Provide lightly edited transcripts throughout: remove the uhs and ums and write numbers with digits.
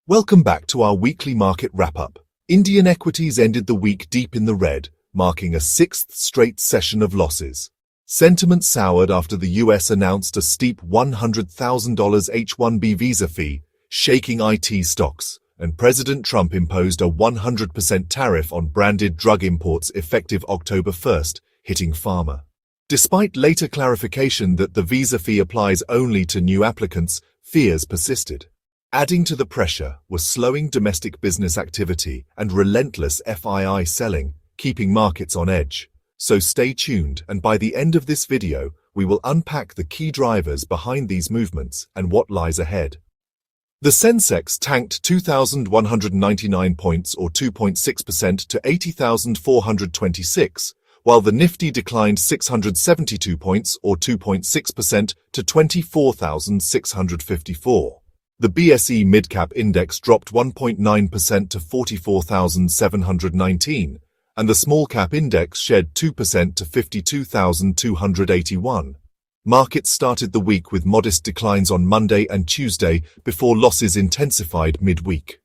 Welcome back to our weekly market wrap-up. Indian equities ended the week deep in the red, marking a sixth straight session of losses. Sentiment soured after the US announced a steep $100,000 H-1B visa fee, shaking IT stocks, and President Trump imposed a 100% tariff on branded drug imports effective October 1st, hitting Pharma. Despite later clarification that the visa fee applies only to new applicants, fears persisted. Adding to the pressure was slowing domestic business activity and relentless FII selling, keeping markets on edge. So stay tuned, and by the end of this video, we will unpack the key drivers behind these movements and what lies ahead. The Sensex tanked 2,199 points or 2.6% to 80,426, while the Nifty declined 672 points or 2.6% to 24,654. The BSE Midcap Index dropped 1.9% to 44,719, and the Small Cap Index shed 2% to 52,281. Markets started the week with modest declines on Monday and Tuesday before losses intensified midweek.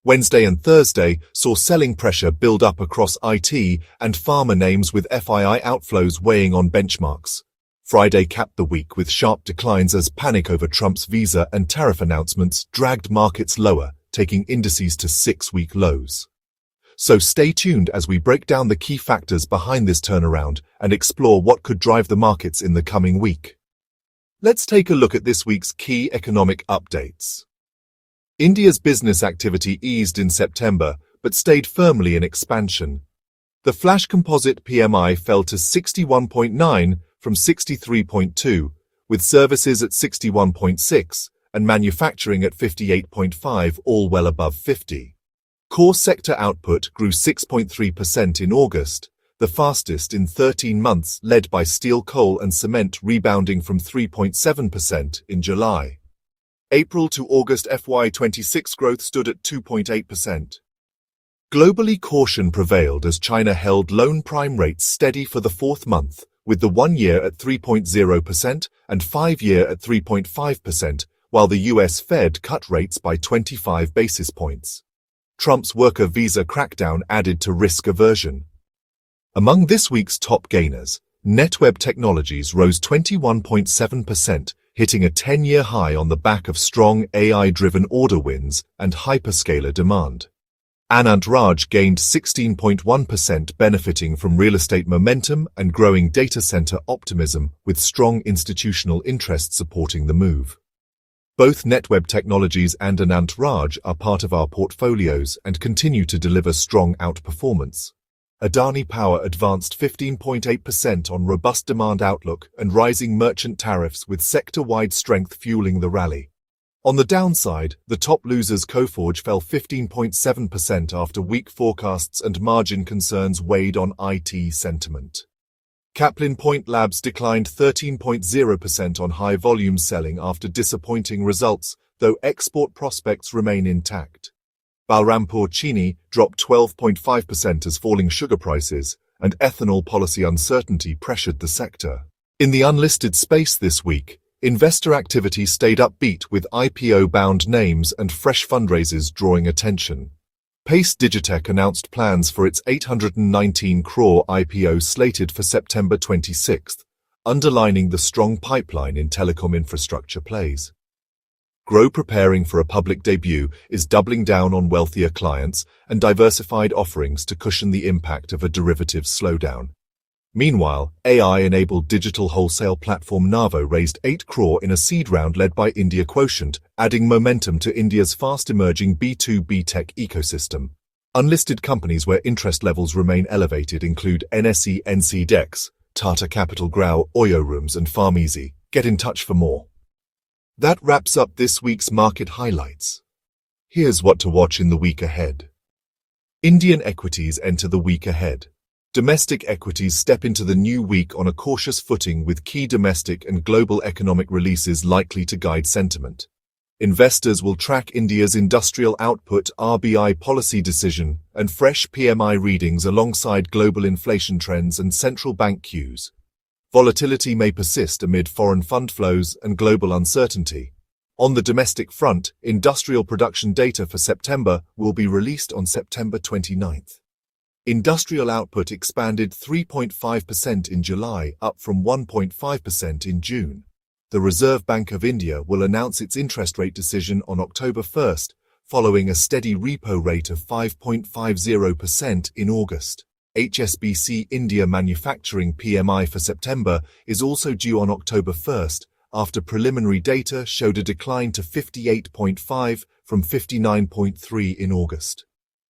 Wednesday and Thursday saw selling pressure build up across IT and pharma names with FII outflows weighing on benchmarks. Friday capped the week with sharp declines as panic over Trump's visa and tariff announcements dragged markets lower, taking indices to six-week lows. So stay tuned as we break down the key factors behind this turnaround and explore what could drive the markets in the coming week. Let's take a look at this week's key economic updates. India's business activity eased in September, but stayed firmly in expansion. The flash composite PMI fell to 61.9 from 63.2, with services at 61.6 and manufacturing at 58.5, all well above 50. Core sector output grew 6.3% in August, the fastest in 13 months, led by steel, coal and cement rebounding from 3.7% in July. April to August FY26 growth stood at 2.8%. Globally, caution prevailed as China held loan prime rates steady for the fourth month, with the 1-year at 3.0% and 5-year at 3.5%, while the US Fed cut rates by 25 basis points. Trump's worker visa crackdown added to risk aversion. Among this week's top gainers, NetWeb Technologies rose 21.7%, hitting a 10-year high on the back of strong AI-driven order wins and hyperscaler demand. Anant Raj gained 16.1%, benefiting from real estate momentum and growing data center optimism, with strong institutional interest supporting the move. Both NetWeb Technologies and Anant Raj are part of our portfolios and continue to deliver strong outperformance. Adani Power advanced 15.8% on robust demand outlook and rising merchant tariffs, with sector-wide strength fueling the rally. On the downside, the top losers Coforge fell 15.7% after weak forecasts and margin concerns weighed on IT sentiment. Kaplan Point Labs declined 13.0% on high volume selling after disappointing results, though export prospects remain intact. Balrampur Chini dropped 12.5% as falling sugar prices and ethanol policy uncertainty pressured the sector. In the unlisted space this week, investor activity stayed upbeat, with IPO-bound names and fresh fundraisers drawing attention. Pace Digitech announced plans for its 819 crore IPO slated for September 26, underlining the strong pipeline in telecom infrastructure plays. Grow, preparing for a public debut, is doubling down on wealthier clients and diversified offerings to cushion the impact of a derivatives slowdown. Meanwhile, AI-enabled digital wholesale platform Navo raised 8 crore in a seed round led by India Quotient, adding momentum to India's fast-emerging B2B tech ecosystem. Unlisted companies where interest levels remain elevated include NSE NCDEX, Tata Capital Grau, Oyo Rooms and Farmeasy. Get in touch for more. That wraps up this week's market highlights. Here's what to watch in the week ahead. Indian equities enter the week ahead. Domestic equities step into the new week on a cautious footing, with key domestic and global economic releases likely to guide sentiment. Investors will track India's industrial output, RBI policy decision, and fresh PMI readings alongside global inflation trends and central bank cues. Volatility may persist amid foreign fund flows and global uncertainty. On the domestic front, industrial production data for September will be released on September 29th. Industrial output expanded 3.5% in July, up from 1.5% in June. The Reserve Bank of India will announce its interest rate decision on October 1st, following a steady repo rate of 5.50% in August. HSBC India Manufacturing PMI for September is also due on October 1st, after preliminary data showed a decline to 58.5 from 59.3 in August.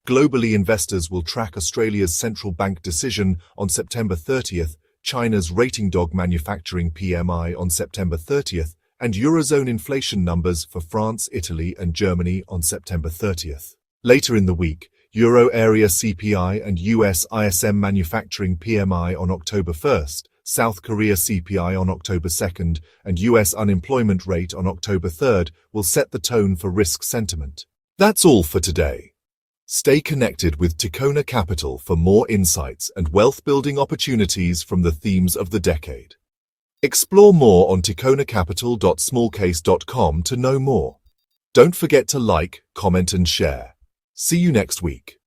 Globally, investors will track Australia's central bank decision on September 30th, China's rating dog manufacturing PMI on September 30th, and Eurozone inflation numbers for France, Italy, and Germany on September 30th. Later in the week, Euro area CPI and US ISM manufacturing PMI on October 1st, South Korea CPI on October 2nd, and US unemployment rate on October 3rd will set the tone for risk sentiment. That's all for today. Stay connected with Ticona Capital for more insights and wealth-building opportunities from the themes of the decade. Explore more on ticonacapital.smallcase.com to know more. Don't forget to like, comment and share. See you next week.